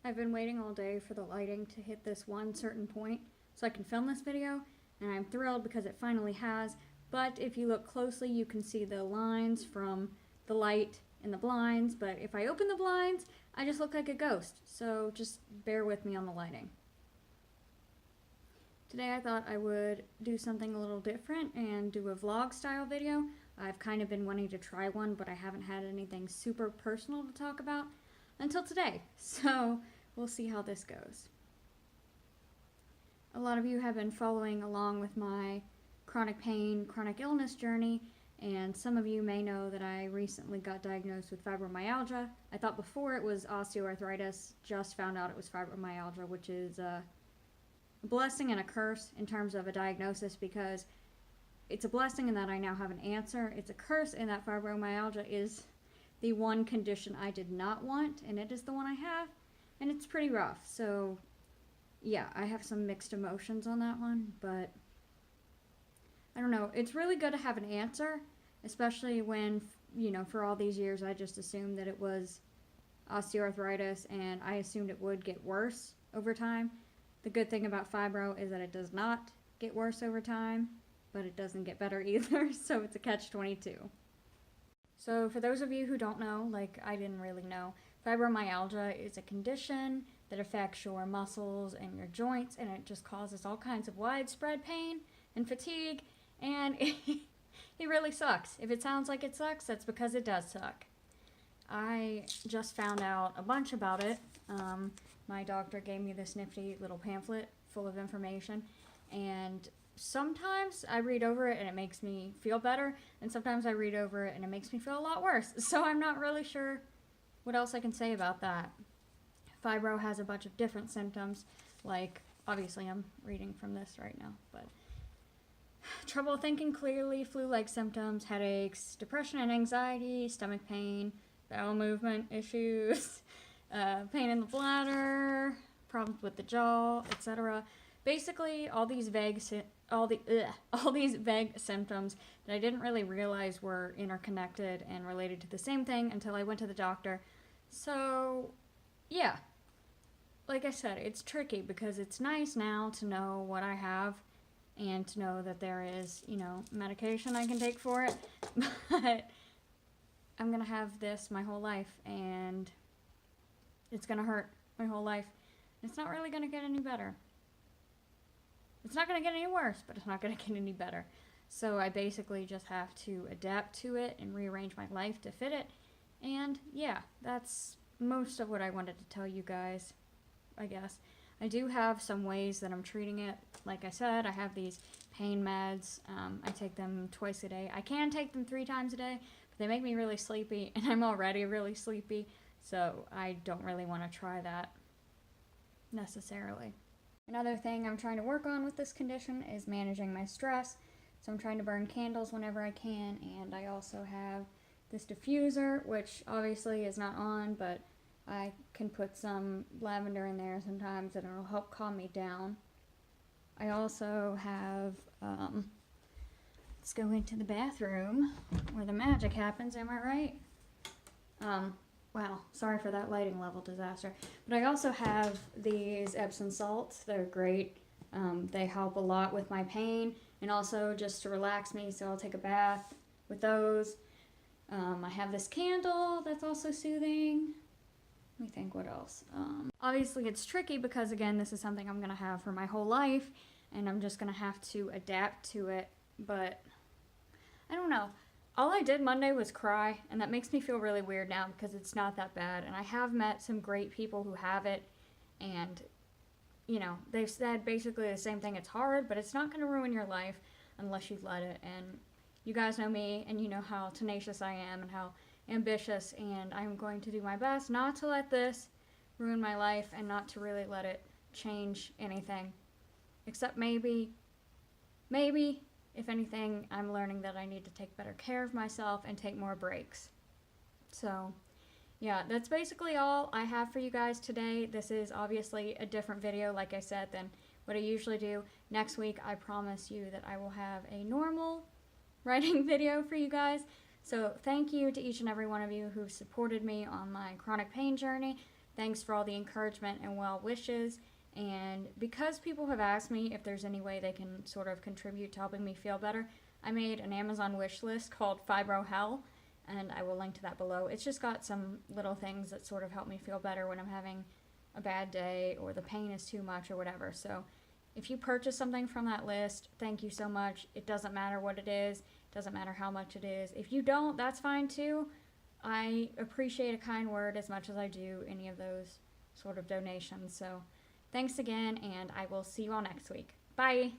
I've been waiting all day for the lighting to hit this one certain point so I can film this video, and I'm thrilled because it finally has. But if you look closely, you can see the lines from the light in the blinds, but if I open the blinds, I just look like a ghost, so just bear with me on the lighting. Today I thought I would do something a little different and do a vlog style video. I've kind of been wanting to try one, but I haven't had anything super personal to talk about until today, so we'll see how this goes. A lot of you have been following along with my chronic pain, chronic illness journey, and some of you may know that I recently got diagnosed with fibromyalgia. I thought before it was osteoarthritis, just found out it was fibromyalgia, which is a blessing and a curse in terms of a diagnosis, because it's a blessing in that I now have an answer. It's a curse in that fibromyalgia is the one condition I did not want, and it is the one I have, and it's pretty rough. So yeah, I have some mixed emotions on that one, but I don't know. It's really good to have an answer, especially when, you know, for all these years I just assumed that it was osteoarthritis, and I assumed it would get worse over time. The good thing about fibro is that it does not get worse over time, but it doesn't get better either, so it's a catch-22. So for those of you who don't know, like I didn't really know, fibromyalgia is a condition that affects your muscles and your joints, and it just causes all kinds of widespread pain and fatigue, and it really sucks. If it sounds like it sucks, that's because it does suck. I just found out a bunch about it. My doctor gave me this nifty little pamphlet full of information, and sometimes I read over it and it makes me feel better, and sometimes I read over it and it makes me feel a lot worse. So I'm not really sure what else I can say about that. Fibro has a bunch of different symptoms, like, obviously I'm reading from this right now, but trouble thinking clearly, flu-like symptoms, headaches, depression and anxiety, stomach pain, bowel movement issues, pain in the bladder, problems with the jaw, etc. Basically, all these vague symptoms that I didn't really realize were interconnected and related to the same thing until I went to the doctor. So, yeah. Like I said, it's tricky because it's nice now to know what I have and to know that there is, you know, medication I can take for it, but I'm gonna have this my whole life, and it's gonna hurt my whole life. It's not really gonna get any better. It's not gonna get any worse, but it's not gonna get any better. So I basically just have to adapt to it and rearrange my life to fit it, and yeah, that's most of what I wanted to tell you guys, I guess. I do have some ways that I'm treating it. Like I said, I have these pain meds. I take them twice a day. I can take them 3 times a day, but they make me really sleepy, and I'm already really sleepy, so I don't really want to try that necessarily. Another thing I'm trying to work on with this condition is managing my stress. So I'm trying to burn candles whenever I can, and I also have this diffuser, which obviously is not on, but I can put some lavender in there sometimes and it'll help calm me down. I also have, let's go into the bathroom where the magic happens, am I right? Wow, sorry for that lighting level disaster. But I also have these Epsom salts. They're great. They help a lot with my pain and also just to relax me, so I'll take a bath with those. I have this candle that's also soothing. Let me think what else. Obviously it's tricky because, again, this is something I'm going to have for my whole life, and I'm just going to have to adapt to it, but I don't know. All I did Monday was cry, and that makes me feel really weird now because it's not that bad, and I have met some great people who have it, and, you know, they've said basically the same thing. It's hard, but it's not going to ruin your life unless you let it, and you guys know me, and you know how tenacious I am and how ambitious, and I'm going to do my best not to let this ruin my life and not to really let it change anything, except maybe, if anything, I'm learning that I need to take better care of myself and take more breaks. So yeah, that's basically all I have for you guys today. This is obviously a different video, like I said, than what I usually do. Next week, I promise you that I will have a normal writing video for you guys. So thank you to each and every one of you who supported me on my chronic pain journey. Thanks for all the encouragement and well wishes. And because people have asked me if there's any way they can sort of contribute to helping me feel better, I made an Amazon wish list called Fibro Hell, and I will link to that below. It's just got some little things that sort of help me feel better when I'm having a bad day or the pain is too much or whatever. So if you purchase something from that list, thank you so much. It doesn't matter what it is. It doesn't matter how much it is. If you don't, that's fine too. I appreciate a kind word as much as I do any of those sort of donations. So thanks again, and I will see you all next week. Bye!